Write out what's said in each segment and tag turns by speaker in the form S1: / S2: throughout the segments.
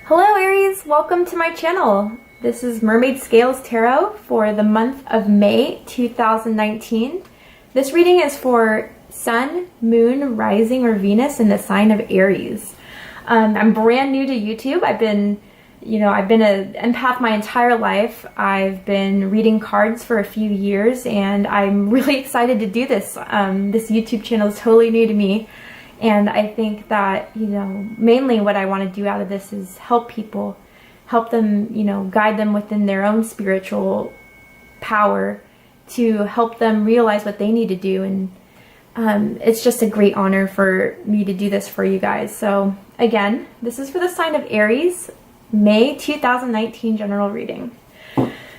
S1: Hello Aries, welcome to my channel. This is Mermaid Scales Tarot for the month of May 2019. This reading is for Sun, Moon, Rising, or Venus in the sign of Aries. I'm brand new to YouTube. I've been an empath my entire life. I've been reading cards for a few years and I'm really excited to do this. This YouTube channel is totally new to me. And I think that, mainly what I want to do out of this is help people, help them, guide them within their own spiritual power to help them realize what they need to do. And it's just a great honor for me to do this for you guys. So again, this is for the sign of Aries, May 2019 general reading.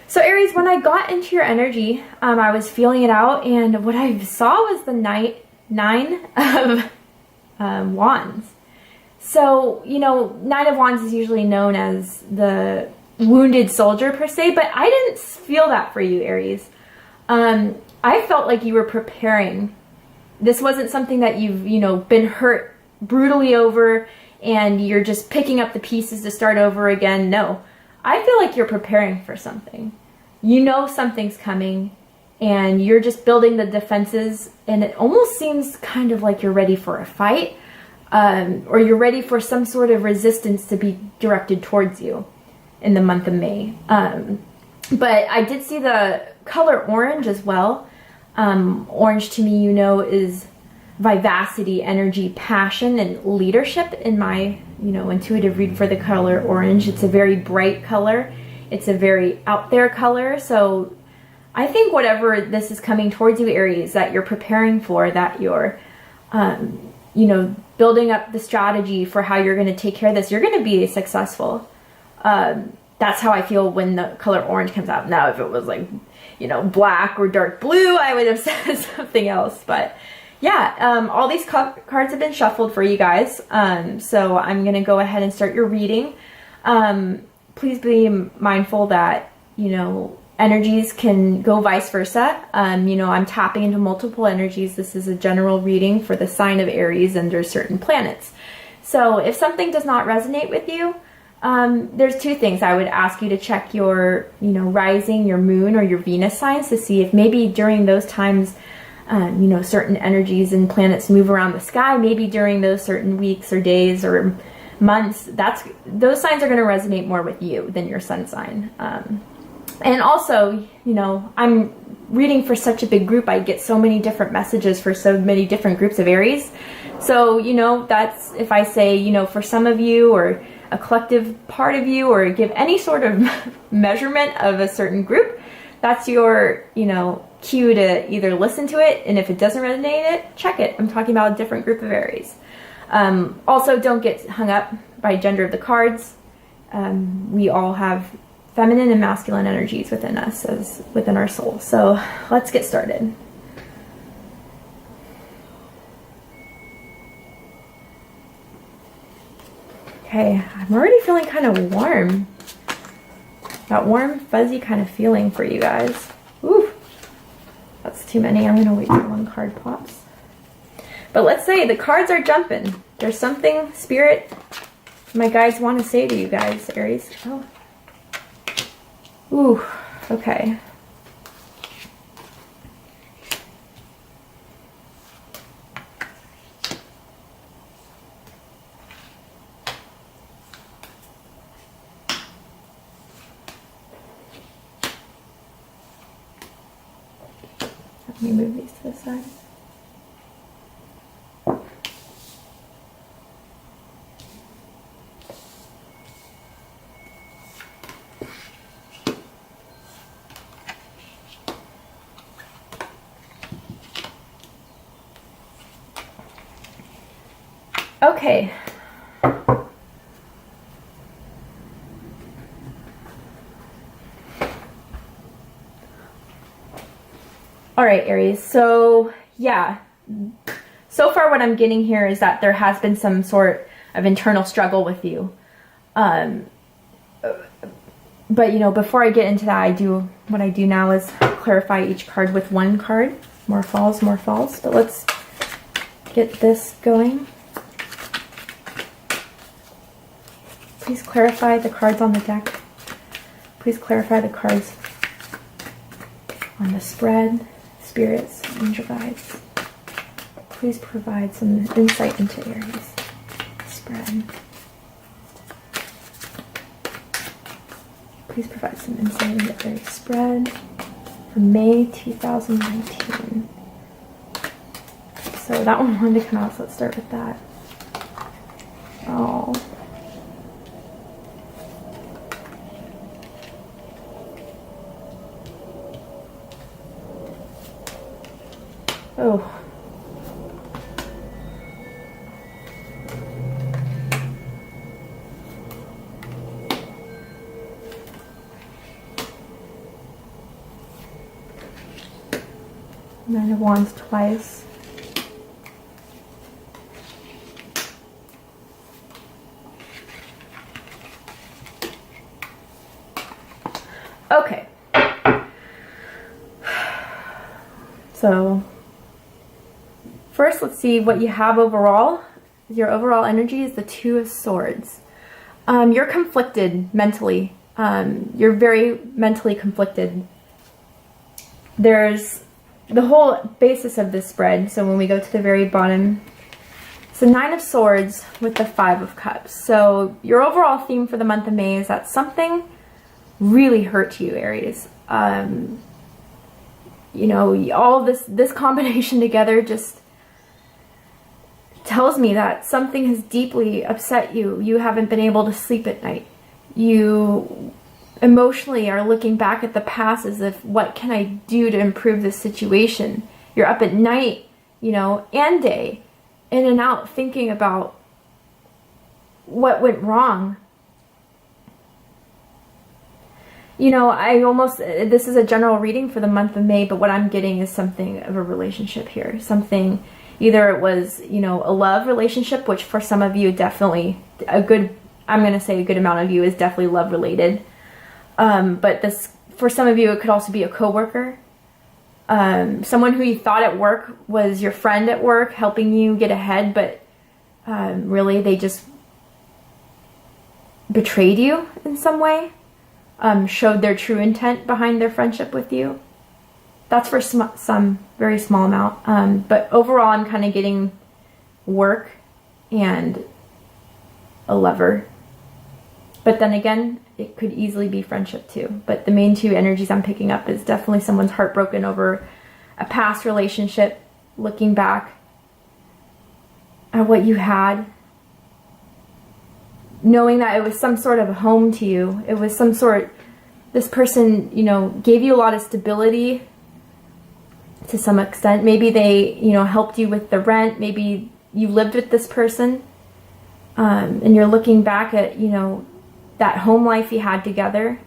S1: So Aries, when I got into your energy, I was feeling it out, and what I saw was the nine of wands. So, Nine of Wands is usually known as the wounded soldier per se, but I didn't feel that for you, Aries. I felt like you were preparing. This wasn't something that you've, been hurt brutally over and you're just picking up the pieces to start over again. No, I feel like you're preparing for something. Something's coming and you're just building the defenses, and it almost seems kind of like you're ready for a fight, or you're ready for some sort of resistance to be directed towards you in the month of May. But I did see the color orange as well. Orange to me, is vivacity, energy, passion, and leadership in my, intuitive read for the color orange. It's a very bright color. It's a very out there color. So I think whatever this is coming towards you, Aries, that you're preparing for, that you're, building up the strategy for how you're going to take care of this, you're going to be successful. That's how I feel when the color orange comes out. Now, if it was like, black or dark blue, I would have said something else. But yeah, all these cards have been shuffled for you guys. So I'm going to go ahead and start your reading. Please be mindful that, energies can go vice versa. I'm tapping into multiple energies. This is a general reading for the sign of Aries under certain planets. So if something does not resonate with you, there's two things. I would ask you to check your, rising, your moon, or your Venus signs to see if maybe during those times, certain energies and planets move around the sky. Maybe during those certain weeks or days or months, those signs are going to resonate more with you than your sun sign. And also, I'm reading for such a big group. I get so many different messages for so many different groups of Aries. So, that's if I say, for some of you or a collective part of you, or give any sort of measurement of a certain group, that's your, cue to either listen to it. And if it doesn't resonate, check it. I'm talking about a different group of Aries. Also, don't get hung up by gender of the cards. We all have feminine and masculine energies within us, as within our soul. So let's get started. Okay, I'm already feeling kind of warm. That warm, fuzzy kind of feeling for you guys. Ooh, that's too many. I'm going to wait till one card pops. But let's say the cards are jumping. There's something Spirit, my guides, want to say to you guys, Aries. Oh. Ooh, okay. Let me move these to the side. Okay. All right, Aries. So, yeah. So far what I'm getting here is that there has been some sort of internal struggle with you. But, before I get into that, what I do now is clarify each card with one card. More falls, more falls. But let's get this going. Please clarify the cards on the deck. Please clarify the cards on the spread. Spirits, angel guides. Please provide some insight into Aries. Spread. Please provide some insight into Aries spread for May 2019. So that one wanted to come out, so let's start with that. Oh. Oh. Nine of Wands twice. Okay. So, first let's see what you have overall. Your overall energy is the Two of Swords. You're conflicted mentally. You're very mentally conflicted. There's the whole basis of this spread. So when we go to the very bottom, it's the Nine of Swords with the Five of Cups. So your overall theme for the month of May is that something really hurt you, Aries. You know, all this combination together just tells me that something has deeply upset you. You haven't been able to sleep at night. You emotionally are looking back at the past as if, what can I do to improve this situation? You're up at night, you know, and day, in and out, thinking about what went wrong. You know, this is a general reading for the month of May, but what I'm getting is something of a relationship here. Something, either it was, you know, a love relationship, which for some of you, definitely I'm going to say a good amount of you is definitely love related. But this, for some of you, it could also be a coworker. Someone who you thought at work was your friend at work, helping you get ahead, but really they just betrayed you in some way. Showed their true intent behind their friendship with you. That's for some very small amount. But overall, I'm kind of getting work and a lover. But then again, it could easily be friendship too. But the main two energies I'm picking up is definitely someone's heartbroken over a past relationship, looking back at what you had, knowing that it was some sort of a home to you. It was some sort, this person, you know, gave you a lot of stability to some extent. Maybe they, you know, helped you with the rent. Maybe you lived with this person. And you're looking back at, you know, that home life you had together.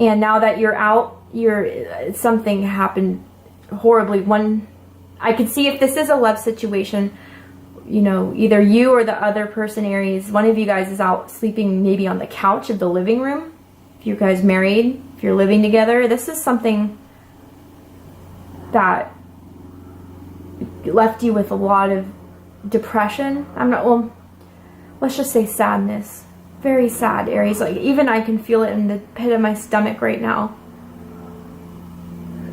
S1: And now that you're out, something happened horribly. I could see if this is a love situation, you know, either you or the other person, Aries, one of you guys is out sleeping maybe on the couch of the living room. If you guys married, if you're living together, this is something that left you with a lot of depression. Let's just say sadness. Very sad, Aries. Like, even I can feel it in the pit of my stomach right now.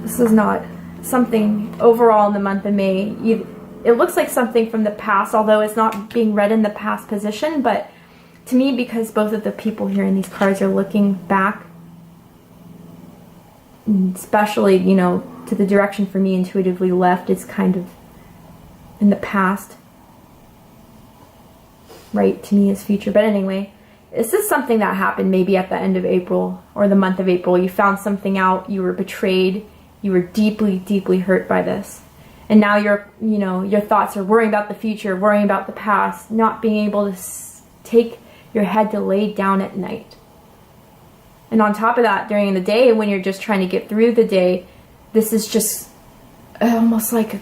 S1: This is not something overall in the month of May. It looks like something from the past, although it's not being read in the past position. But to me, because both of the people here in these cards are looking back, especially, you know, to the direction for me intuitively left, it's kind of in the past. Right, to me is future. But anyway, this is something that happened maybe at the end of April or the month of April. You found something out, you were betrayed, you were deeply, deeply hurt by this. And now your thoughts are worrying about the future, worrying about the past, not being able to take your head to lay down at night. And on top of that, during the day, when you're just trying to get through the day, this is just almost like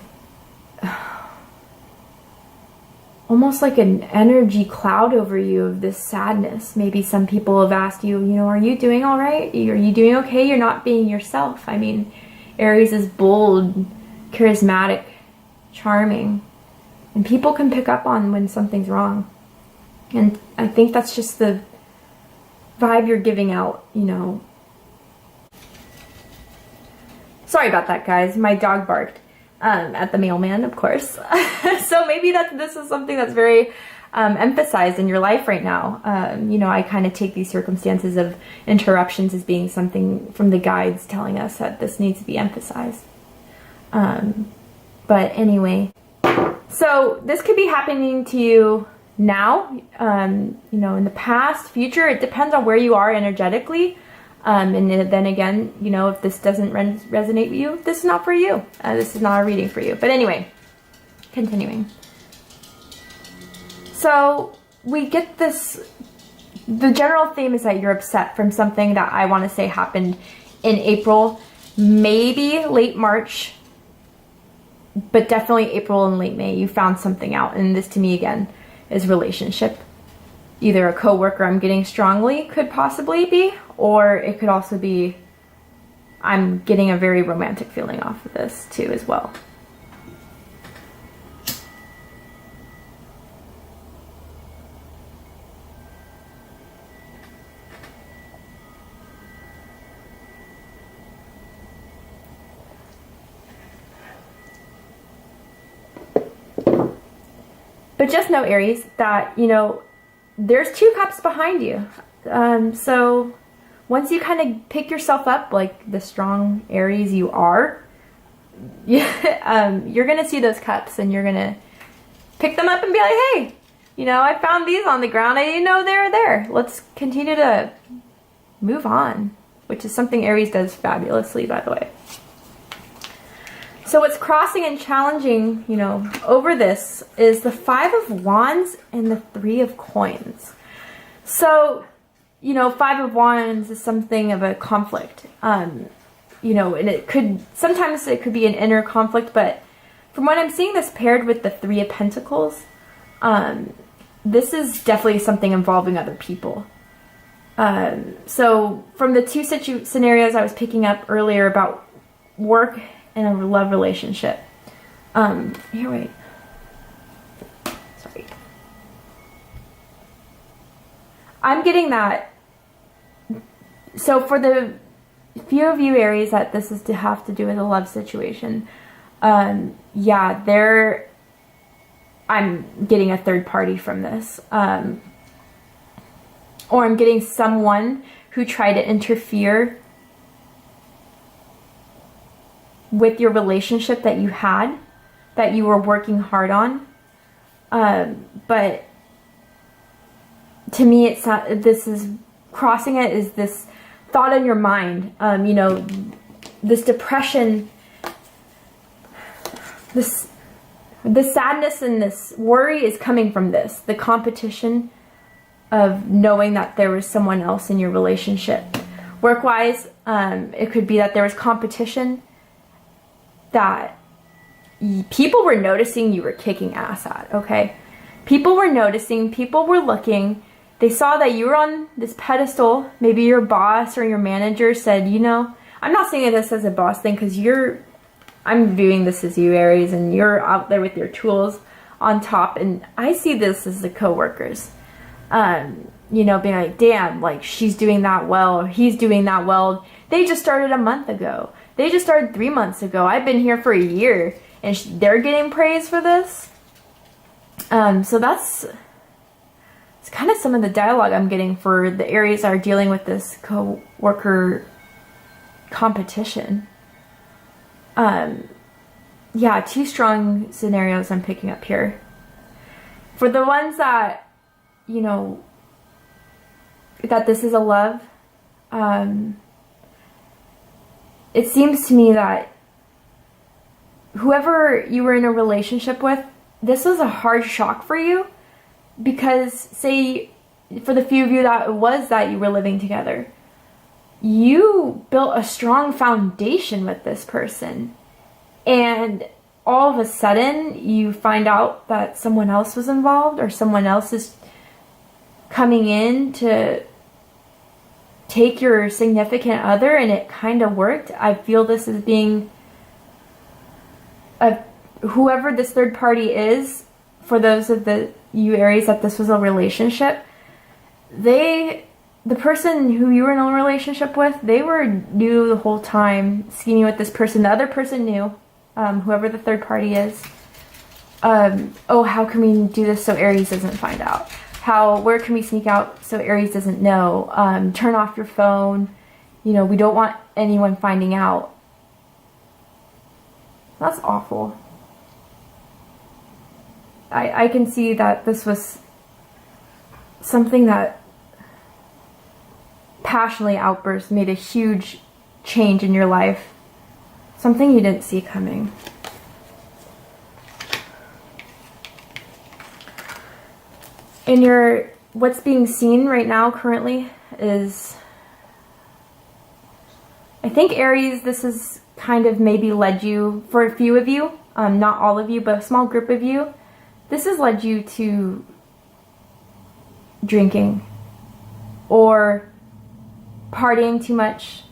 S1: an energy cloud over you of this sadness. Maybe some people have asked you, you know, are you doing all right? Are you doing okay? You're not being yourself. I mean, Aries is bold, charismatic, charming, and people can pick up on when something's wrong. And I think that's just the vibe you're giving out, you know. Sorry about that, guys. My dog barked at the mailman, of course. So maybe this is something that's very emphasized in your life right now. You know, I kind of take these circumstances of interruptions as being something from the guides telling us that this needs to be emphasized. But anyway, so this could be happening to you now, you know, in the past, future. It depends on where you are energetically. And then again, you know, if this doesn't resonate with you, this is not for you. This is not a reading for you. But anyway, continuing. So we get this, the general theme is that you're upset from something that I want to say happened in April, maybe late March, but definitely April and late May. You found something out. And this to me again is relationship. Either a coworker I'm getting strongly could possibly be, or it could also be I'm getting a very romantic feeling off of this too as well. But just know, Aries, that, you know, there's 2 cups behind you. So once you kind of pick yourself up like the strong Aries you are, you're going to see those cups and you're going to pick them up and be like, hey, you know, I found these on the ground. I didn't know they were there. Let's continue to move on, which is something Aries does fabulously, by the way. So what's crossing and challenging, you know, over this is the 5 of Wands and the 3 of Coins. So, you know, 5 of Wands is something of a conflict, you know, and sometimes it could be an inner conflict, but from what I'm seeing this paired with the 3 of Pentacles, this is definitely something involving other people. So from the 2 scenarios I was picking up earlier about work and a love relationship. Here, wait. Sorry. I'm getting that. So for the few of you Aries that this is to have to do with a love situation, yeah, I'm getting a third party from this. Or I'm getting someone who tried to interfere with your relationship that you had, that you were working hard on. But to me, it's not, this is crossing it is this thought in your mind, you know, this depression, this sadness and this worry is coming from this, the competition of knowing that there was someone else in your relationship. Work-wise, it could be that there was competition, that people were noticing you were kicking ass at, okay? People were noticing, people were looking, they saw that you were on this pedestal. Maybe your boss or your manager said, you know, I'm not saying this as a boss thing because I'm viewing this as you, Aries, and you're out there with your tools on top, and I see this as the co-workers, you know, being like, damn, like she's doing that well, or he's doing that well. They just started a month ago. They just started 3 months ago. I've been here for a year, and they're getting praise for this. So it's kind of some of the dialogue I'm getting for the Aries that are dealing with this co-worker competition. Yeah, 2 strong scenarios I'm picking up here. For the ones that, you know, that this is a love, it seems to me that whoever you were in a relationship with, this was a hard shock for you, because say for the few of you that it was that you were living together, you built a strong foundation with this person, and all of a sudden you find out that someone else was involved, or someone else is coming in to take your significant other, and it kind of worked. I feel this as being whoever this third party is, for those of you Aries, that this was a relationship, the person who you were in a relationship with, they were new the whole time, scheming with this person. The other person knew, whoever the third party is. Oh, how can we do this so Aries doesn't find out? Where can we sneak out so Aries doesn't know? Turn off your phone. You know, we don't want anyone finding out. That's awful. I can see that this was something that passionately outburst made a huge change in your life. Something you didn't see coming. In what's being seen right now currently is, I think Aries, this has kind of maybe led you, for a few of you, not all of you, but a small group of you, this has led you to drinking or partying too much,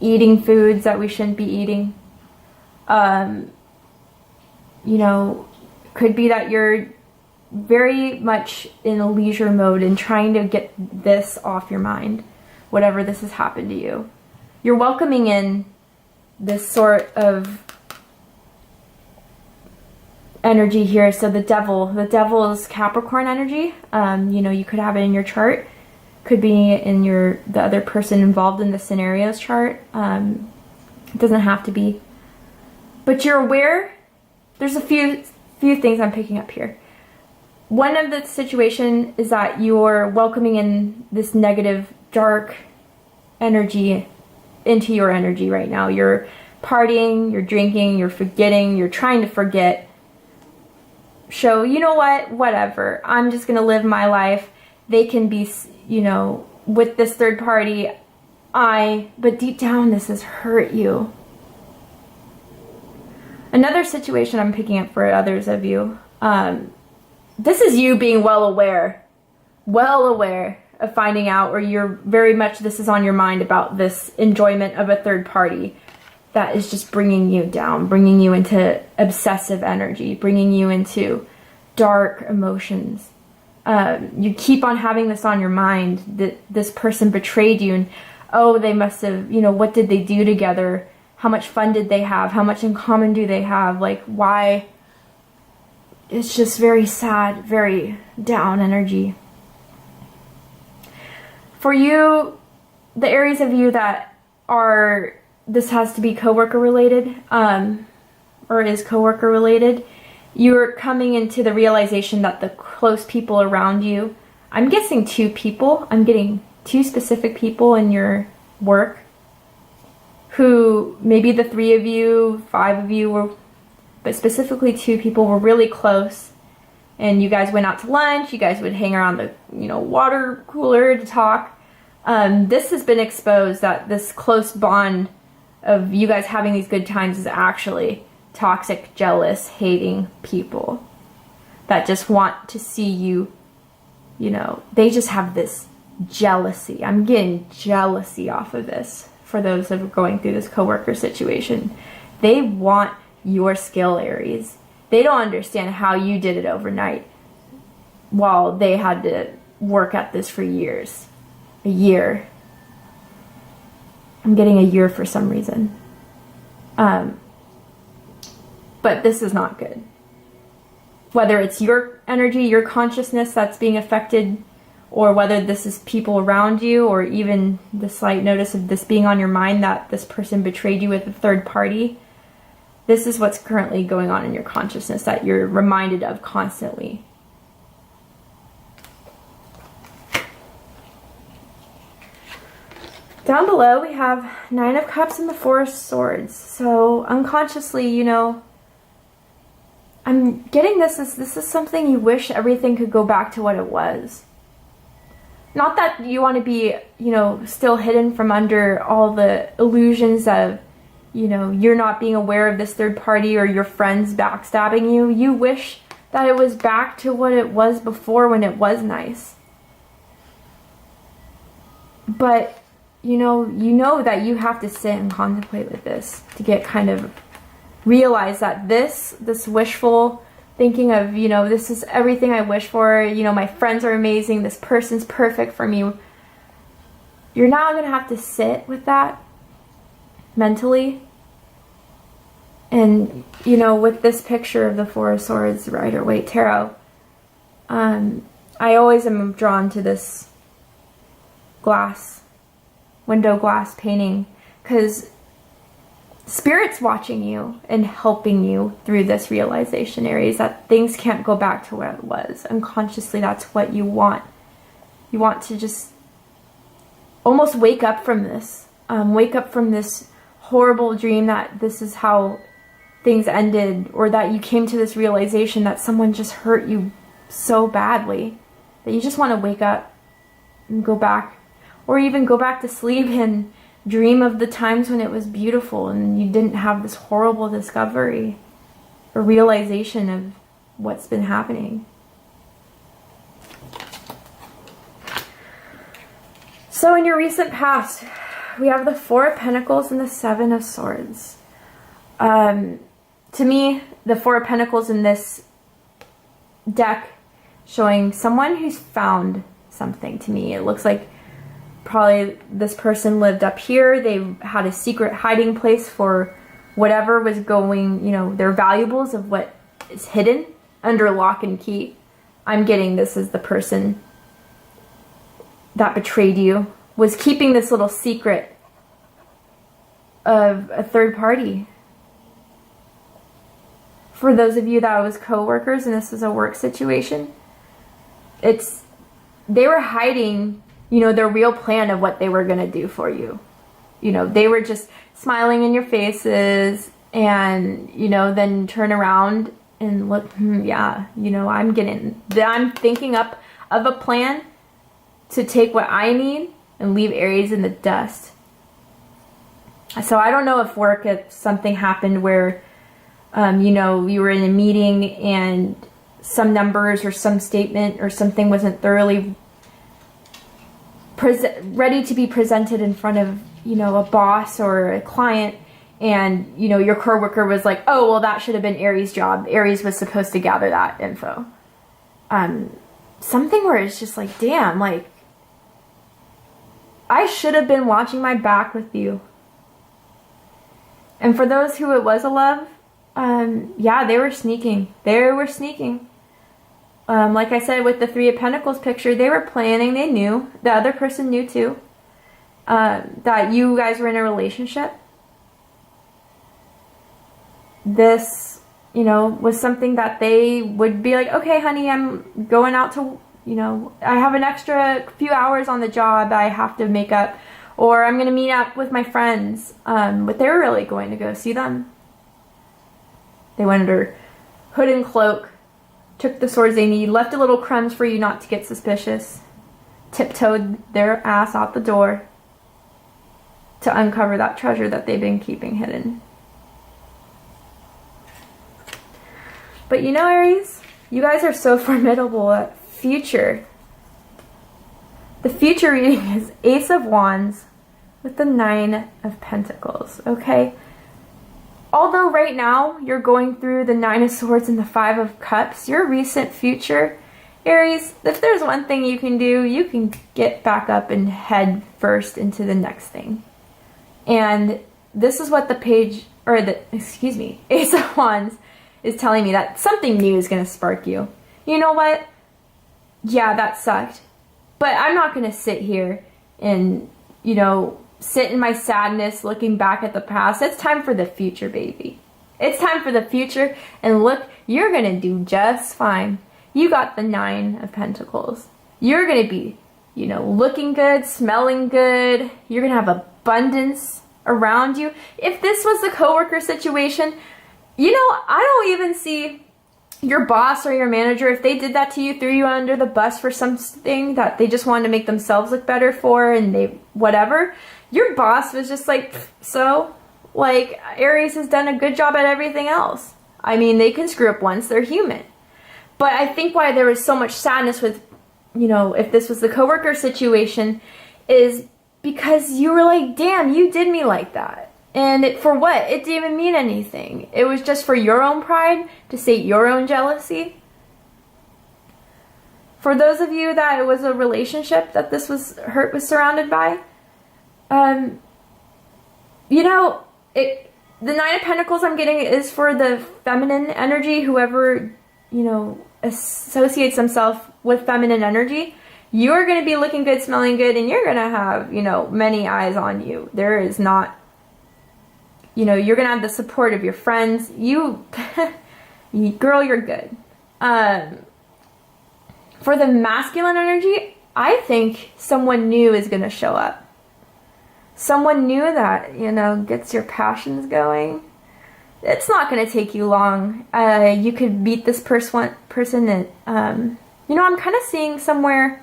S1: eating foods that we shouldn't be eating. You know, could be that you're very much in a leisure mode and trying to get this off your mind, whatever this has happened to you. You're welcoming in this sort of energy here. So the devil is Capricorn energy. You know, you could have it in your chart, could be in the other person involved in the scenario's chart. It doesn't have to be, but you're aware. There's a few things I'm picking up here. One of the situation is that you're welcoming in this negative, dark energy into your energy right now. You're partying, you're drinking, you're forgetting, you're trying to forget. So, you know what? Whatever. I'm just going to live my life. They can be, you know, with this third party. But deep down, this has hurt you. Another situation I'm picking up for others of you, this is you being well aware of finding out, or you're very much, this is on your mind about this enjoyment of a third party that is just bringing you down, bringing you into obsessive energy, bringing you into dark emotions. You keep on having this on your mind, that this person betrayed you, and oh, they must have, you know, what did they do together? How much fun did they have? How much in common do they have? Like, why? It's just very sad, very down energy. For you, the areas of you that are, this has to be coworker related, or is coworker related, you're coming into the realization that the close people around you, I'm guessing 2 people, I'm getting 2 specific people in your work, who maybe the 3 of you, 5 of you were, but specifically 2 people were really close, and you guys went out to lunch, you guys would hang around the, you know, water cooler to talk. This has been exposed, that this close bond of you guys having these good times is actually toxic, jealous, hating people that just want to see you, you know, they just have this jealousy. I'm getting jealousy off of this for those that are going through this coworker situation. They want your skill, Aries. They don't understand how you did it overnight while they had to work at this for years. A year. I'm getting a year for some reason. But this is not good. Whether it's your energy, your consciousness that's being affected, or whether this is people around you, or even the slight notice of this being on your mind that this person betrayed you with a third party. This is what's currently going on in your consciousness that you're reminded of constantly. Down below we have 9 of Cups and the 4 of Swords. So unconsciously, you know, I'm getting this is something you wish everything could go back to what it was. Not that you want to be, you know, still hidden from under all the illusions of, you know, you're not being aware of this third party or your friends backstabbing you. You wish that it was back to what it was before, when it was nice. But you know that you have to sit and contemplate with this to get kind of realize that this wishful thinking of, you know, this is everything I wish for, you know, my friends are amazing, this person's perfect for me. You're now going to have to sit with that mentally. And, you know, with this picture of the Four of Swords, Rider-Waite Tarot, I always am drawn to this window glass painting, because Spirit's watching you and helping you through this realization, Aries, that things can't go back to where it was. Unconsciously, that's what you want. You want to just almost wake up from this. Wake up from this horrible dream that this is how things ended, or that you came to this realization that someone just hurt you so badly that you just want to wake up and go back, or even go back to sleep and dream of the times when it was beautiful and you didn't have this horrible discovery or realization of what's been happening. So in your recent past, we have the Four of Pentacles and the Seven of Swords. To me, the Four of Pentacles in this deck showing someone who's found something to me. It looks like probably this person lived up here. They had a secret hiding place for whatever was going, you know, their valuables of what is hidden under lock and key. I'm getting this as the person that betrayed you was keeping this little secret of a third party. For those of you that was co-workers and this is a work situation, they were hiding, you know, their real plan of what they were going to do for you. You know, they were just smiling in your faces and, you know, then turn around and look, yeah, you know, I'm thinking up of a plan to take what I need and leave Aries in the dust. So I don't know if something happened where, you know, you were in a meeting and some numbers or some statement or something wasn't thoroughly ready to be presented in front of, you know, a boss or a client, and, you know, your coworker was like, oh, well, that should have been Aries' job. Aries was supposed to gather that info. Something where it's just like, damn, like, I should have been watching my back with you. And for those who it was a love, yeah, they were sneaking. Like I said, with the Three of Pentacles picture, they were planning. They knew. The other person knew too. That you guys were in a relationship. This, you know, was something that they would be like, okay, honey, I'm going out to, you know, I have an extra few hours on the job I have to make up. Or I'm going to meet up with my friends. But they were really going to go see them. They went under hood and cloak, took the swords they need, left a little crumbs for you not to get suspicious, tiptoed their ass out the door to uncover that treasure that they've been keeping hidden. But you know, Aries, you guys are so formidable at future. The future reading is Ace of Wands with the Nine of Pentacles, okay? Although right now you're going through the Nine of Swords and the Five of Cups, your recent future, Aries, if there's one thing you can do, you can get back up and head first into the next thing. And this is what Ace of Wands is telling me, that something new is going to spark you. You know what? Yeah, that sucked. But I'm not going to sit here and, you know, sit in my sadness looking back at the past. It's time for the future, baby. It's time for the future. And look, you're going to do just fine. You got the Nine of Pentacles. You're going to be, you know, looking good, smelling good. You're going to have abundance around you. If this was a coworker situation, you know, I don't even see your boss or your manager, if they did that to you, threw you under the bus for something that they just wanted to make themselves look better for, and they, whatever. Your boss was just like, so, like, Aries has done a good job at everything else. I mean, they can screw up once, they're human. But I think why there was so much sadness with, you know, if this was the coworker situation, is because you were like, damn, you did me like that. And for what? It didn't even mean anything. It was just for your own pride, to sate your own jealousy. For those of you that it was a relationship that this hurt was surrounded by, you know, the Nine of Pentacles I'm getting is for the feminine energy. Whoever, you know, associates themselves with feminine energy, you're going to be looking good, smelling good, and you're going to have, you know, many eyes on you. There is not, you know, you're going to have the support of your friends. Girl, you're good. For the masculine energy, I think someone new is going to show up. Someone new that, you know, gets your passions going. It's not going to take you long. You could meet this person and, you know, I'm kind of seeing somewhere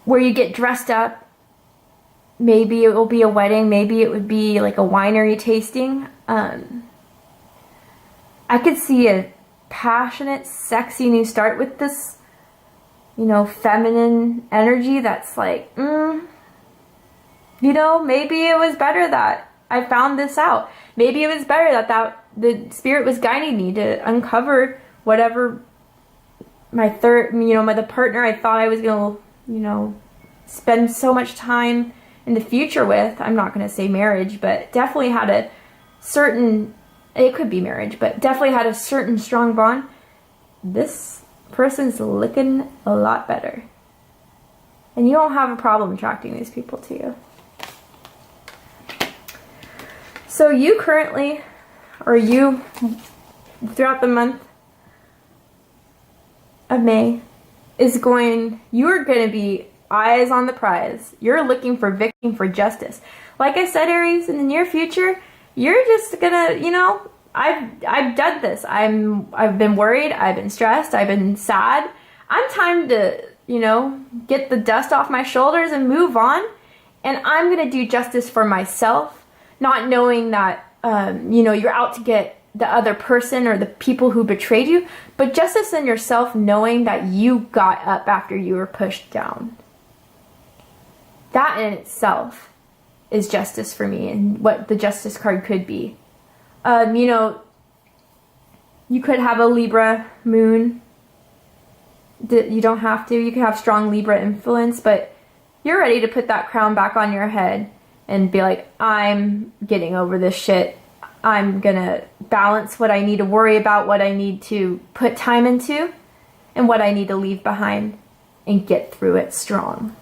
S1: where you get dressed up. Maybe it will be a wedding. Maybe it would be like a winery tasting. I could see a passionate, sexy new start with this, you know, feminine energy that's like, you know, maybe it was better that I found this out. Maybe it was better that the spirit was guiding me to uncover whatever my the partner I thought I was going to, you know, spend so much time in the future with. I'm not going to say marriage, but definitely had a certain, it could be marriage, but definitely had a certain strong bond. This person's looking a lot better. And you don't have a problem attracting these people to you. So you currently, or you throughout the month of May, you're going to be eyes on the prize. You're looking for justice. Like I said, Aries, in the near future, you're just gonna, you know, I've done this. I've been worried, I've been stressed, I've been sad. I'm time to, you know, get the dust off my shoulders and move on. And I'm gonna do justice for myself, not knowing that, you know, you're out to get the other person or the people who betrayed you, but justice in yourself, knowing that you got up after you were pushed down. That in itself is justice for me, and what the justice card could be. You know, you could have a Libra moon. You don't have to. You can have strong Libra influence, but you're ready to put that crown back on your head and be like, I'm getting over this shit. I'm gonna balance what I need to worry about, what I need to put time into, and what I need to leave behind, and get through it strong.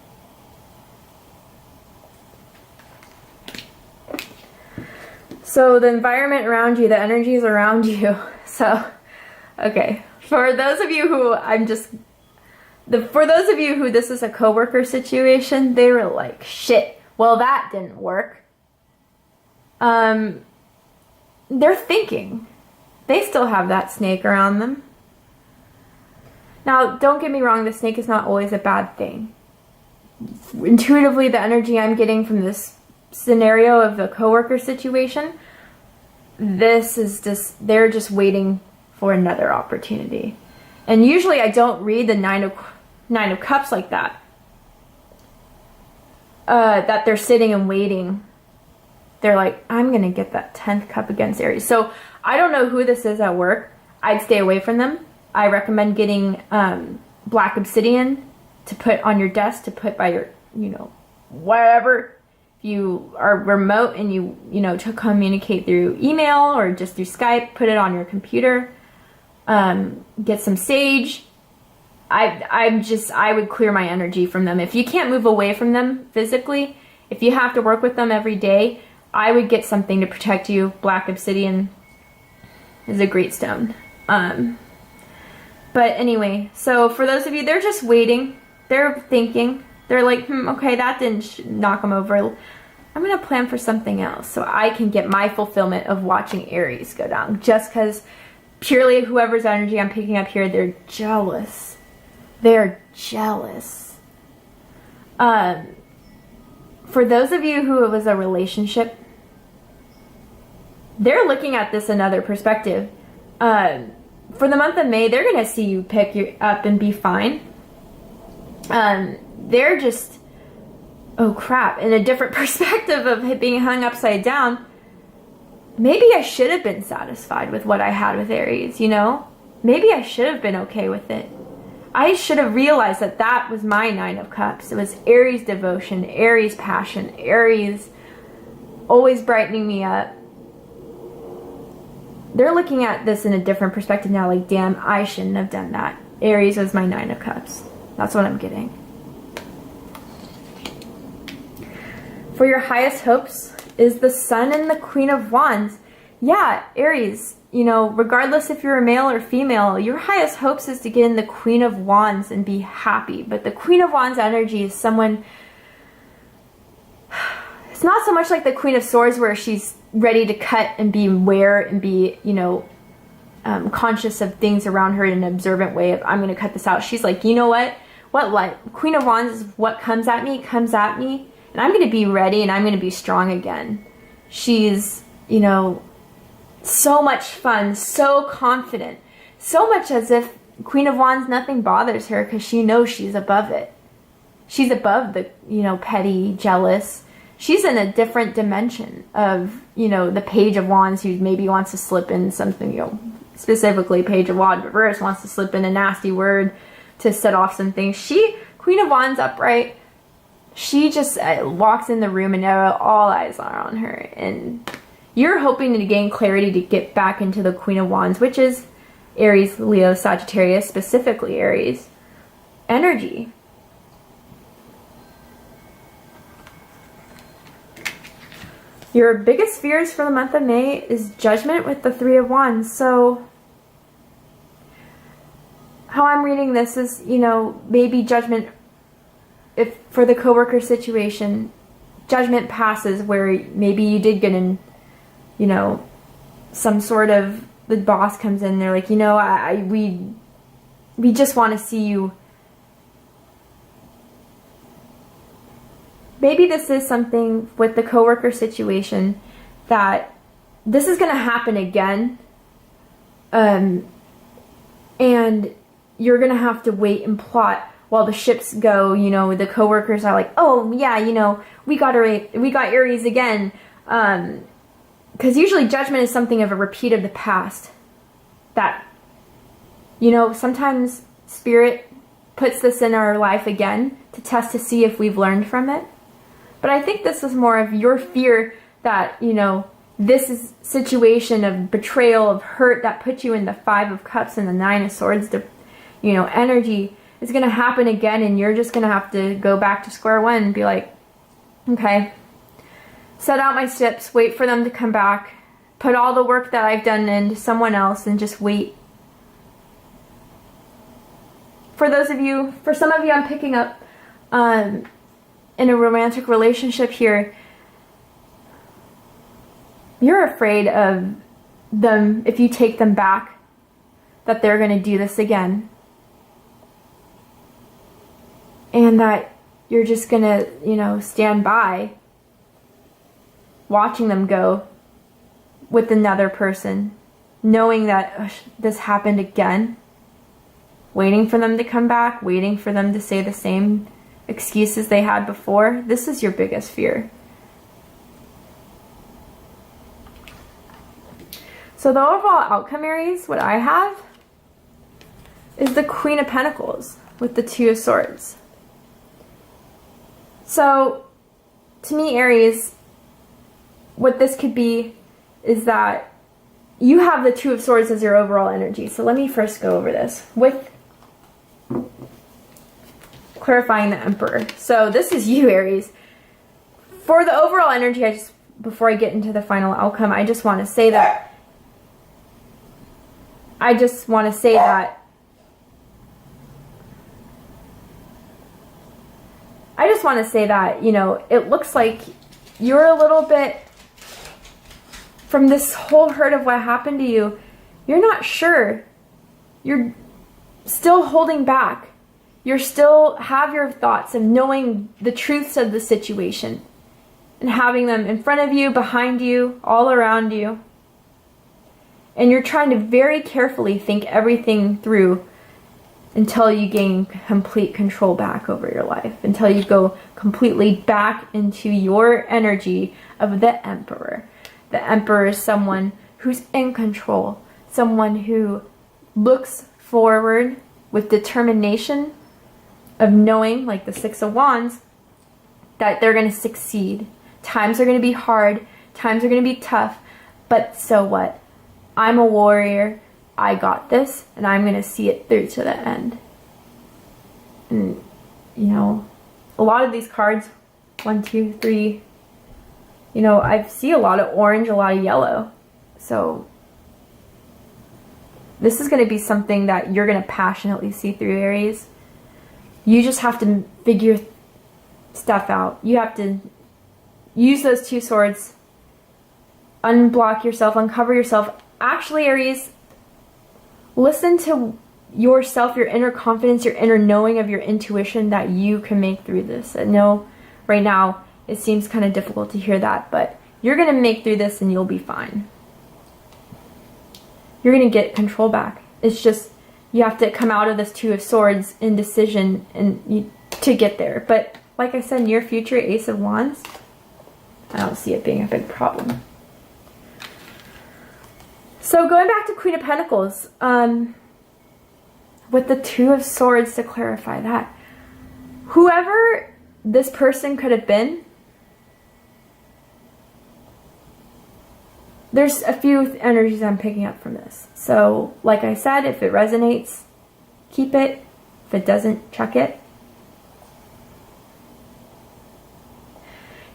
S1: So the environment around you, the energies around you. So, okay. For those of you who this is a coworker situation, they were like, shit, well, that didn't work. They're thinking. They still have that snake around them. Now, don't get me wrong, the snake is not always a bad thing. Intuitively, the energy I'm getting from this scenario of the coworker situation, this is just, they're just waiting for another opportunity. And usually I don't read the Nine of Cups like that. That they're sitting and waiting. They're like, I'm going to get that 10th cup against Aries. So I don't know who this is at work. I'd stay away from them. I recommend getting black obsidian to put on your desk, to put by your, you know, wherever. If you are remote and you know, to communicate through email or just through Skype, put it on your computer. Get some sage. I would clear my energy from them. If you can't move away from them physically, if you have to work with them every day, I would get something to protect you. Black obsidian is a great stone. But anyway, so for those of you, they're just waiting. They're thinking. They're like, okay, that didn't knock them over. I'm going to plan for something else so I can get my fulfillment of watching Aries go down. Just because purely whoever's energy I'm picking up here, they're jealous. They're jealous. For those of you who it was a relationship, they're looking at this another perspective. For the month of May, they're going to see you pick you up and be fine. They're just, oh crap, in a different perspective of it being hung upside down, maybe I should have been satisfied with what I had with Aries, you know? Maybe I should have been okay with it. I should have realized that that was my Nine of Cups. It was Aries devotion, Aries passion, Aries always brightening me up. They're looking at this in a different perspective now, like, damn, I shouldn't have done that. Aries was my Nine of Cups. That's what I'm getting. For your highest hopes is the Sun and the Queen of Wands. Yeah, Aries, you know, regardless if you're a male or female, your highest hopes is to get in the Queen of Wands and be happy. But the Queen of Wands energy is someone, it's not so much like the Queen of Swords where she's ready to cut and be aware and be, you know, conscious of things around her in an observant way of, I'm going to cut this out. She's like, you know what light? Queen of Wands is what comes at me, and I'm going to be ready and I'm going to be strong again. She's, you know, so much fun, so confident, so much as if Queen of Wands, nothing bothers her because she knows she's above it. She's above the, you know, petty, jealous. She's in a different dimension of, you know, the Page of Wands who maybe wants to slip in something, you know, specifically Page of Wands reverse wants to slip in a nasty word to set off some things. Queen of Wands upright, she just walks in the room and all eyes are on her. And you're hoping to gain clarity to get back into the Queen of Wands, which is Aries, Leo, Sagittarius, specifically Aries energy. Your biggest fears for the month of May is judgment with the Three of Wands. So how I'm reading this is, you know, maybe judgment, if for the coworker situation, judgment passes where maybe you did get in, you know, some sort of, the boss comes in, they're like, you know, we just want to see you. Maybe this is something with the coworker situation that this is going to happen again. And you're going to have to wait and plot while the ships go. You know, the coworkers are like, oh yeah, you know, we got Aries again. Because usually judgment is something of a repeat of the past. That, you know, sometimes Spirit puts this in our life again to test to see if we've learned from it. But I think this is more of your fear that, you know, this is situation of betrayal, of hurt that puts you in the Five of Cups and the Nine of Swords, you know, energy is going to happen again, and you're just going to have to go back to square one and be like, okay, set out my steps, wait for them to come back, put all the work that I've done into someone else and just wait. For some of you, I'm picking up in a romantic relationship here, you're afraid of them, if you take them back, that they're going to do this again. And that you're just going to, you know, stand by watching them go with another person, knowing that this happened again, waiting for them to come back, waiting for them to say the same excuses they had before. This is your biggest fear. So the overall outcome, Aries, what I have is the Queen of Pentacles with the Two of Swords. So to me, Aries, what this could be is that you have the Two of Swords as your overall energy. So let me first go over this with clarifying the Emperor. So this is you, Aries. For the overall energy, before I get into the final outcome, I just want to say that you know, it looks like you're a little bit, from this whole hurt of what happened to you, you're not sure. You're still holding back. You still have your thoughts of knowing the truths of the situation and having them in front of you, behind you, all around you. And you're trying to very carefully think everything through until you gain complete control back over your life, until you go completely back into your energy of the Emperor. The Emperor is someone who's in control, someone who looks forward with determination of knowing, like the Six of Wands, that they're going to succeed. Times are going to be hard, times are going to be tough, but so what? I'm a warrior, I got this, and I'm going to see it through to the end. And, you know, a lot of these cards, 1, 2, 3, you know, I see a lot of orange, a lot of yellow. So this is going to be something that you're going to passionately see through, Aries. You just have to figure stuff out. You have to use those 2 swords, unblock yourself, uncover yourself. Actually, Aries, listen to yourself, your inner confidence, your inner knowing of your intuition that you can make through this. I know right now it seems kind of difficult to hear that, but you're going to make through this and you'll be fine. You're going to get control back. It's just you have to come out of this 2 of Swords indecision and to get there. But like I said, near future, Ace of Wands, I don't see it being a big problem. So going back to Queen of Pentacles, with the 2 of Swords, to clarify that, whoever this person could have been, there's a few energies I'm picking up from this. So like I said, if it resonates, keep it. If it doesn't, chuck it.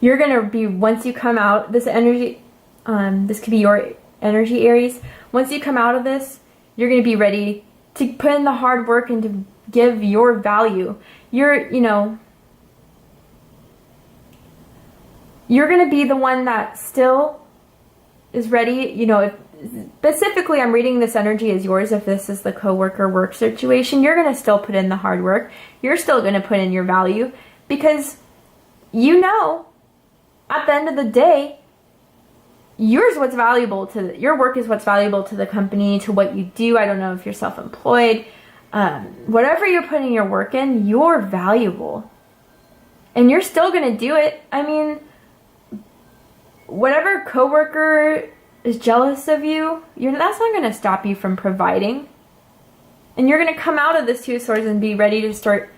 S1: You're going to be, once you come out, this energy, this could be your energy, Aries. Once you come out of this, you're going to be ready to put in the hard work and to give your value. You're going to be the one that still is ready. You know, if specifically I'm reading this energy as yours, if this is the coworker work situation, you're going to still put in the hard work. You're still going to put in your value, because you know, at the end of the day, your work is what's valuable to the company, to what you do. I don't know if you're self-employed. Whatever you're putting your work in, you're valuable. And you're still going to do it. I mean, whatever coworker is jealous of you, that's not going to stop you from providing. And you're going to come out of this 2 of Swords and be ready to start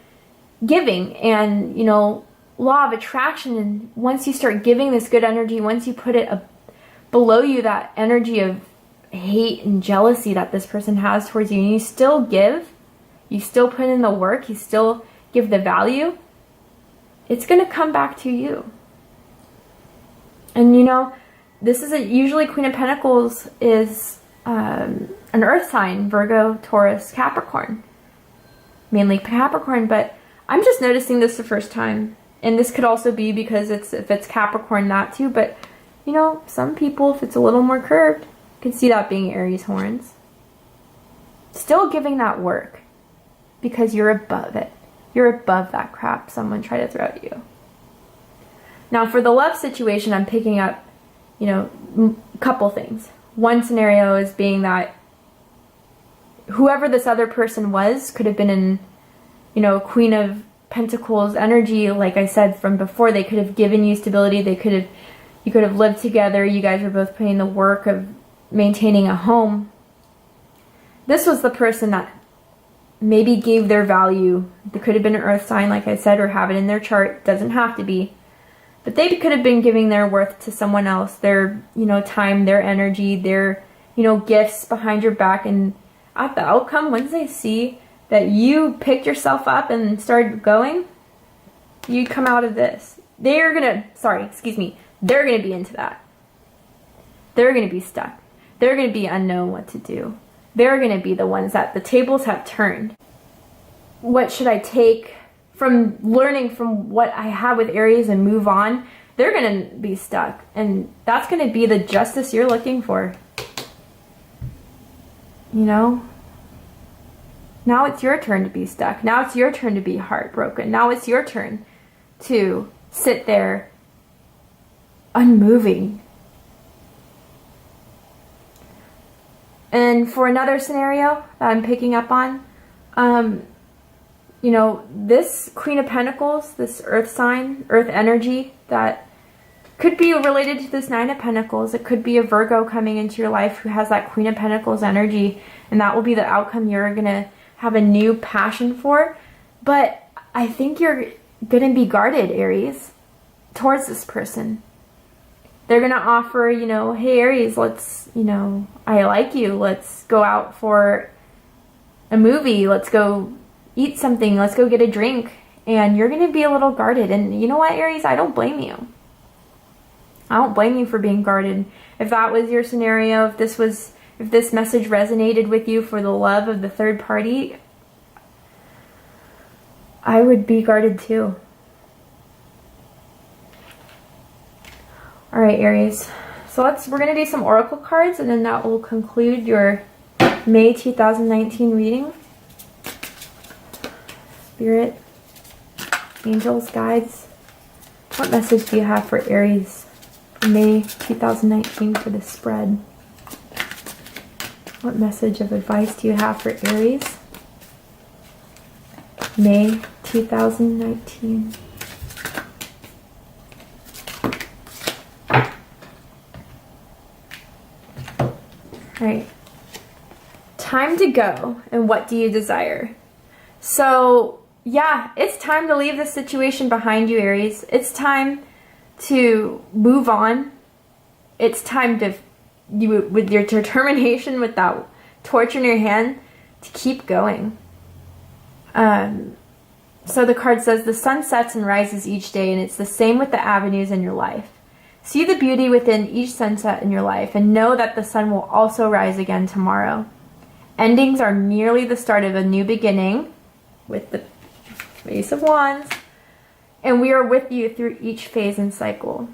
S1: giving. And, you know, law of attraction, and once you start giving this good energy, once you put it below you, that energy of hate and jealousy that this person has towards you, and you still give, you still put in the work, you still give the value, it's going to come back to you. And you know, this is usually Queen of Pentacles is an earth sign, Virgo, Taurus, Capricorn, mainly Capricorn, but I'm just noticing this the first time. And this could also be because if it's Capricorn, that too. But, you know, some people, if it's a little more curved, can see that being Aries horns. Still giving that work, because you're above it. You're above that crap someone tried to throw at you. Now, for the love situation, I'm picking up, you know, a couple things. One scenario is being that whoever this other person was could have been in, you know, Queen of Pentacles energy. Like I said from before, they could have given you stability. You could have lived together. You guys were both putting the work of maintaining a home. This was the person that maybe gave their value. They could have been an earth sign, like I said, or have it in their chart. Doesn't have to be. But they could have been giving their worth to someone else, their, you know, time, their energy, their, you know, gifts behind your back. And at the outcome, once they see that you picked yourself up and started going, you come out of this. They're going to be into that. They're going to be stuck. They're going to be unknown what to do. They're going to be the ones that the tables have turned. What should I take from learning from what I have with Aries and move on? They're going to be stuck. And that's going to be the justice you're looking for. You know? Now it's your turn to be stuck. Now it's your turn to be heartbroken. Now it's your turn to sit there unmoving. And for another scenario that I'm picking up on, you know, this Queen of Pentacles, this earth sign, earth energy that could be related to this Nine of Pentacles. It could be a Virgo coming into your life who has that Queen of Pentacles energy, and that will be the outcome you're going to have a new passion for. But I think you're going to be guarded, Aries, towards this person. They're going to offer, you know, hey, Aries, let's, you know, I like you. Let's go out for a movie. Let's go eat something. Let's go get a drink. And you're going to be a little guarded. And you know what, Aries? I don't blame you. I don't blame you for being guarded. If that was your scenario, if this message resonated with you for the love of the third party, I would be guarded too. All right, Aries. So we're going to do some oracle cards, and then that will conclude your May 2019 reading. Spirit, angels, guides, what message do you have for Aries for May 2019 for this spread? What message of advice do you have for Aries? May 2019. Right. Time to go, and what do you desire? So, yeah, it's time to leave this situation behind you, Aries. It's time to move on. It's time to, with your determination, with that torch in your hand, to keep going. So the card says, the sun sets and rises each day, and it's the same with the avenues in your life. See the beauty within each sunset in your life, and know that the sun will also rise again tomorrow. Endings are merely the start of a new beginning, with the Ace of Wands, and we are with you through each phase and cycle.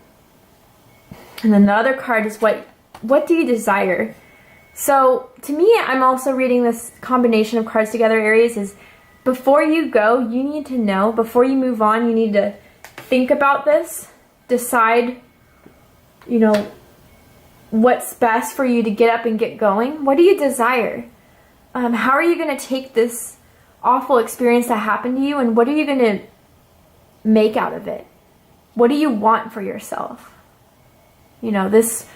S1: And then the other card is, what do you desire? So to me, I'm also reading this combination of cards together, Aries, is before you go, you need to know, before you move on, you need to think about this, decide, you know, what's best for you to get up and get going. What do you desire? How are you going to take this awful experience that happened to you, and what are you going to make out of it? What do you want for yourself? You know, this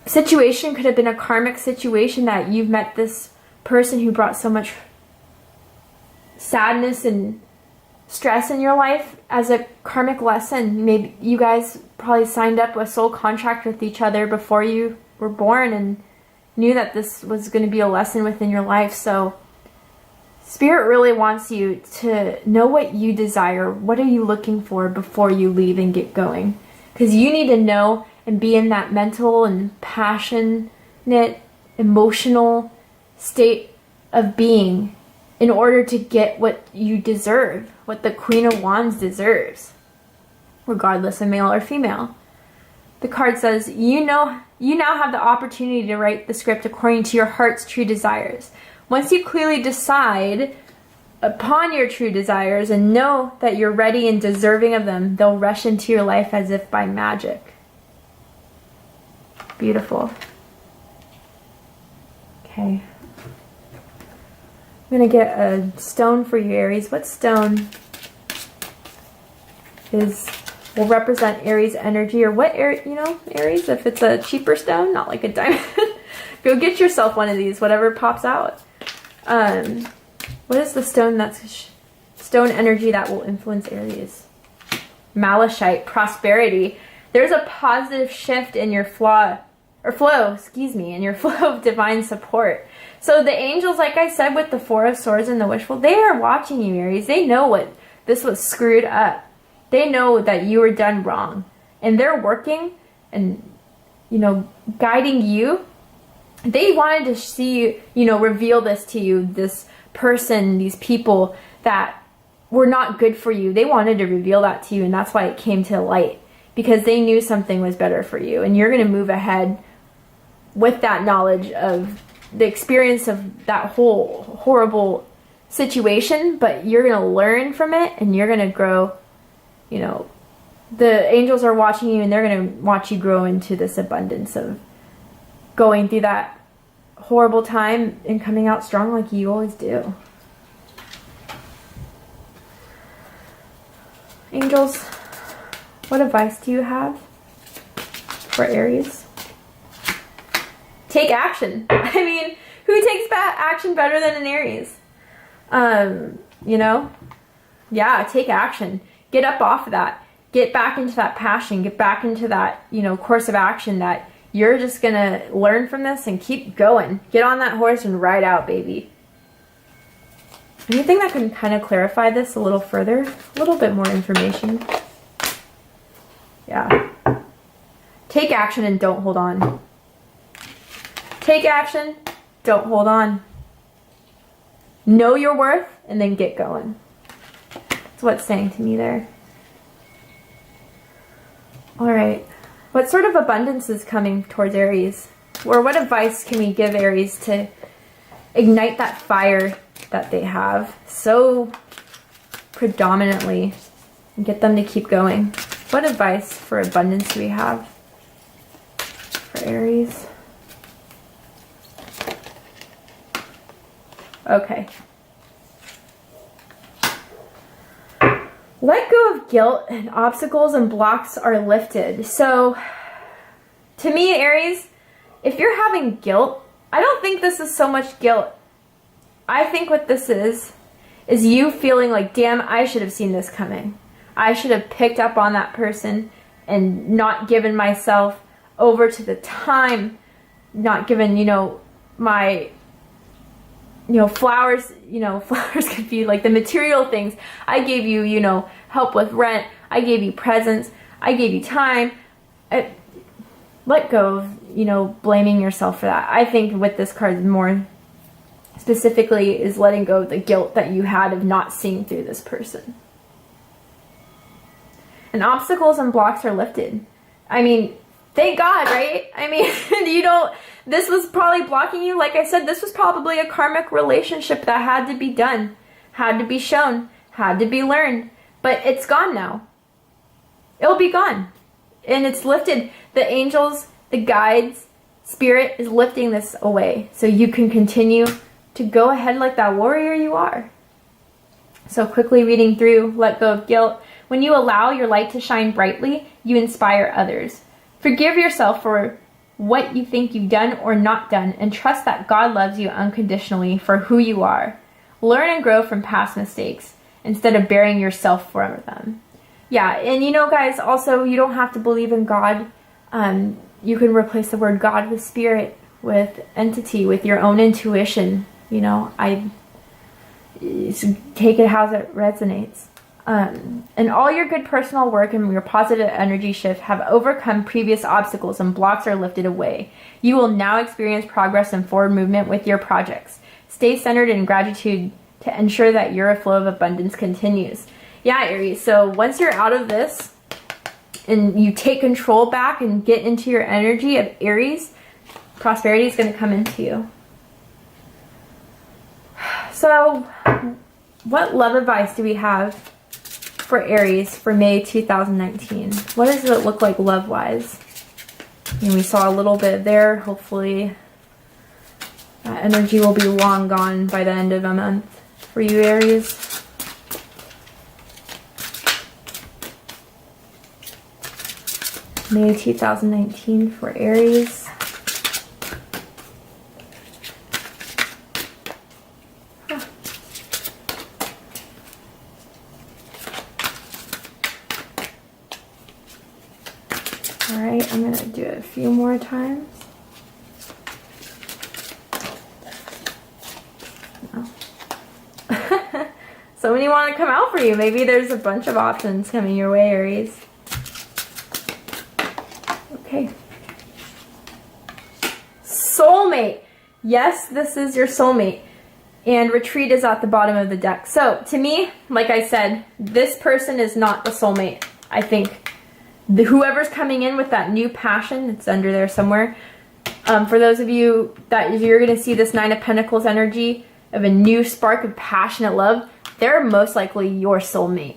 S1: situation could have been a karmic situation, that you've met this person who brought so much sadness and stress in your life as a karmic lesson. Maybe you guys probably signed up a soul contract with each other before you were born and knew that this was going to be a lesson within your life. So Spirit really wants you to know what you desire. What are you looking for before you leave and get going? Because you need to know and be in that mental and passionate, emotional state of being in order to get what you deserve, what the Queen of Wands deserves, regardless of male or female. The card says, you now have the opportunity to write the script according to your heart's true desires. Once you clearly decide upon your true desires and know that you're ready and deserving of them, they'll rush into your life as if by magic. Beautiful. Okay. I'm going to get a stone for you, Aries. What stone will represent Aries energy, or what, Aries, if it's a cheaper stone, not like a diamond, go get yourself one of these, whatever pops out. What is the stone that's stone energy that will influence Aries? Malachite, prosperity. There's a positive shift in your flow in your flow of divine support. So the angels, like I said, with the Four of Swords and the Wishful, they are watching you, Aries. They know this was screwed up. They know that you were done wrong. And they're working and, guiding you. They wanted to see you, reveal this to you, this person, these people that were not good for you. They wanted to reveal that to you, and that's why it came to light. Because they knew something was better for you. And you're going to move ahead with that knowledge of the experience of that whole horrible situation, but you're going to learn from it and you're going to grow. The angels are watching you, and they're going to watch you grow into this abundance of going through that horrible time and coming out strong like you always do. Angels, what advice do you have for Aries? Take action. I mean, who takes action better than an Aries? You know? Yeah, take action. Get up off of that. Get back into that passion. Get back into that, you know, course of action that you're just gonna learn from this and keep going. Get on that horse and ride out, baby. Anything that can kind of clarify this a little further? A little bit more information. Yeah. Take action and don't hold on. Take action, don't hold on. Know your worth and then get going. That's what it's saying to me there. All right. What sort of abundance is coming towards Aries? Or what advice can we give Aries to ignite that fire that they have so predominantly and get them to keep going? What advice for abundance do we have for Aries? Okay. Let go of guilt and obstacles and blocks are lifted. So, to me, Aries, if you're having guilt, I don't think this is so much guilt. I think what this is you feeling like, damn, I should have seen this coming. I should have picked up on that person and not given myself over to the time, not given, you know, my, you know, flowers could be like the material things. I gave you, you know, help with rent. I gave you presents. I gave you time. Let go of, you know, blaming yourself for that. I think with this card more specifically is letting go of the guilt that you had of not seeing through this person. And obstacles and blocks are lifted. I mean, thank God, right? I mean, this was probably blocking you. Like I said, this was probably a karmic relationship that had to be done, had to be shown, had to be learned. But it's gone now. It'll be gone. And it's lifted. The angels, the guides, spirit is lifting this away. So you can continue to go ahead like that warrior you are. So quickly reading through, let go of guilt. When you allow your light to shine brightly, you inspire others. Forgive yourself for what you think you've done or not done, and trust that God loves you unconditionally for who you are. Learn and grow from past mistakes instead of burying yourself for them. Yeah, and you know, guys, also, you don't have to believe in God. You can replace the word God with spirit, with entity, with your own intuition. You know, take it how it resonates. And all your good personal work and your positive energy shift have overcome previous obstacles and blocks are lifted away. You will now experience progress and forward movement with your projects. Stay centered in gratitude to ensure that your flow of abundance continues. Yeah, Aries, so once you're out of this and you take control back and get into your energy of Aries, prosperity is going to come into you. So, what love advice do we have for Aries for May 2019? What does it look like love-wise? And we saw a little bit there. Hopefully that energy will be long gone by the end of a month for you, Aries. May 2019 for Aries. Alright, I'm going to do it a few more times. No. So many want to come out for you. Maybe there's a bunch of options coming your way, Aries. Okay. Soulmate. Yes, this is your soulmate. And retreat is at the bottom of the deck. So, to me, like I said, this person is not the soulmate. I think whoever's coming in with that new passion, it's under there somewhere. For those of you that you're going to see this Nine of Pentacles energy of a new spark of passionate love, they're most likely your soulmate.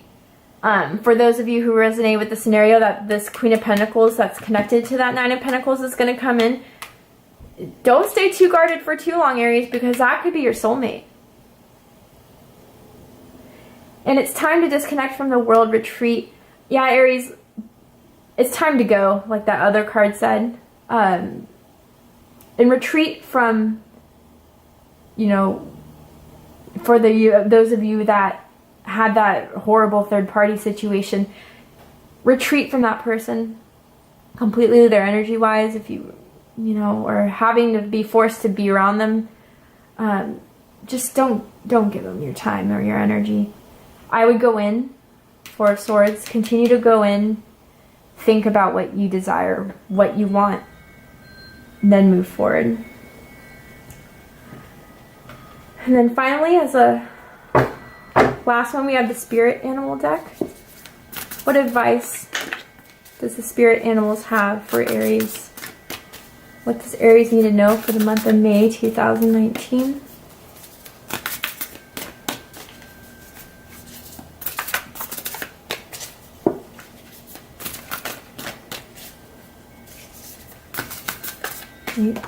S1: For those of you who resonate with the scenario that this Queen of Pentacles that's connected to that Nine of Pentacles is going to come in, don't stay too guarded for too long, Aries, because that could be your soulmate. And it's time to disconnect from the world, retreat. Yeah, Aries, it's time to go, like that other card said. And retreat from, you know, for those of you that had that horrible third-party situation, retreat from that person completely, their energy-wise. If you know, or having to be forced to be around them, just don't give them your time or your energy. I would go in, Four of Swords, continue to go in, think about what you desire, what you want, and then move forward. And then finally, as a last one, we have the spirit animal deck. What advice does the spirit animals have for Aries? What does Aries need to know for the month of May 2019?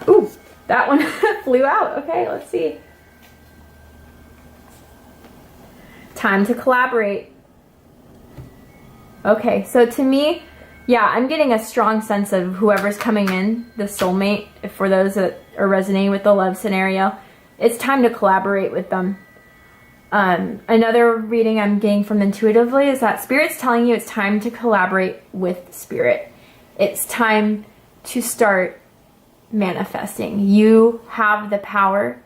S1: Ooh, that one flew out. Okay, let's see. Time to collaborate. Okay, so to me, yeah, I'm getting a strong sense of whoever's coming in, the soulmate, for those that are resonating with the love scenario. It's time to collaborate with them. Another reading I'm getting from intuitively is that Spirit's telling you it's time to collaborate with Spirit. It's time to start manifesting. You have the power.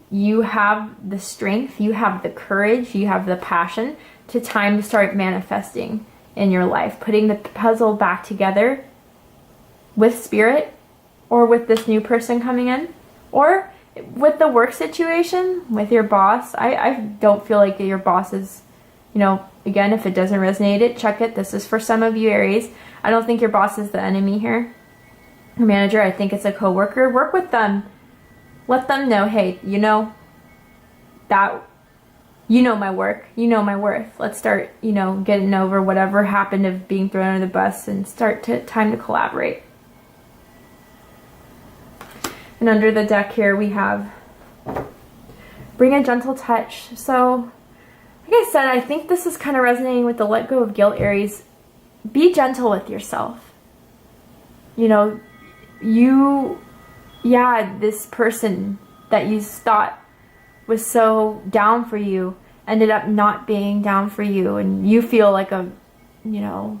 S1: You have the strength. You have the courage. You have the passion to start manifesting in your life, putting the puzzle back together with Spirit, or with this new person coming in, or with the work situation with your boss. I don't feel like your boss is, you know, again, if it doesn't resonate, check it. This is for some of you Aries. I don't think your boss is the enemy here. Your manager, I think it's a coworker. Work with them. Let them know, hey, you know, that you know my work, you know my worth. Let's start, you know, getting over whatever happened of being thrown under the bus and time to collaborate. And under the deck here we have bring a gentle touch. So, like I said, I think this is kind of resonating with the let go of guilt, Aries. Be gentle with yourself. You know, this person that you thought was so down for you ended up not being down for you, and you feel like a, you know,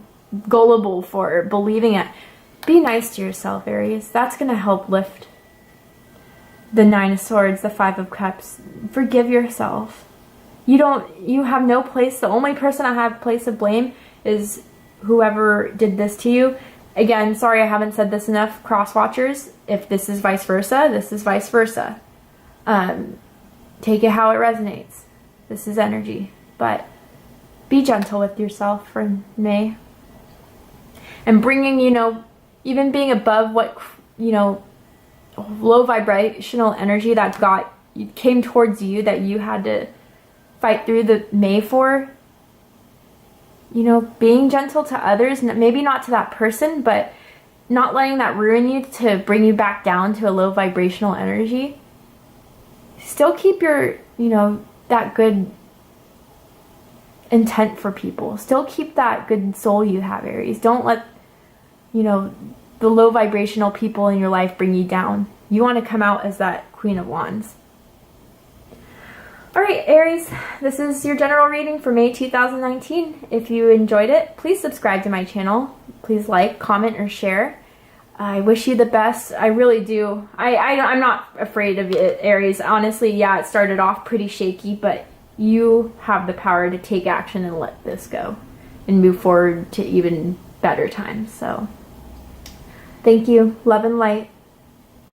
S1: gullible for believing it. Be nice to yourself, Aries. That's going to help lift the Nine of Swords, the Five of Cups. Forgive yourself. You have no place. The only person I have place of blame is whoever did this to you. Again, sorry I haven't said this enough, Crosswatchers. If this is vice versa, this is vice versa. Take it how it resonates. This is energy. But be gentle with yourself for May. And bringing, you know, even being above what, you know, low vibrational energy that came towards you, that you had to fight through the May for. You know, being gentle to others, maybe not to that person, but not letting that ruin you to bring you back down to a low vibrational energy. Still keep your, you know, that good intent for people. Still keep that good soul you have, Aries. Don't let, you know, the low vibrational people in your life bring you down. You want to come out as that Queen of Wands. Alright, Aries, this is your general reading for May 2019. If you enjoyed it, please subscribe to my channel. Please like, comment, or share. I wish you the best. I really do. I'm not afraid of it, Aries. Honestly, yeah, it started off pretty shaky, but you have the power to take action and let this go and move forward to even better times. So, thank you. Love and light.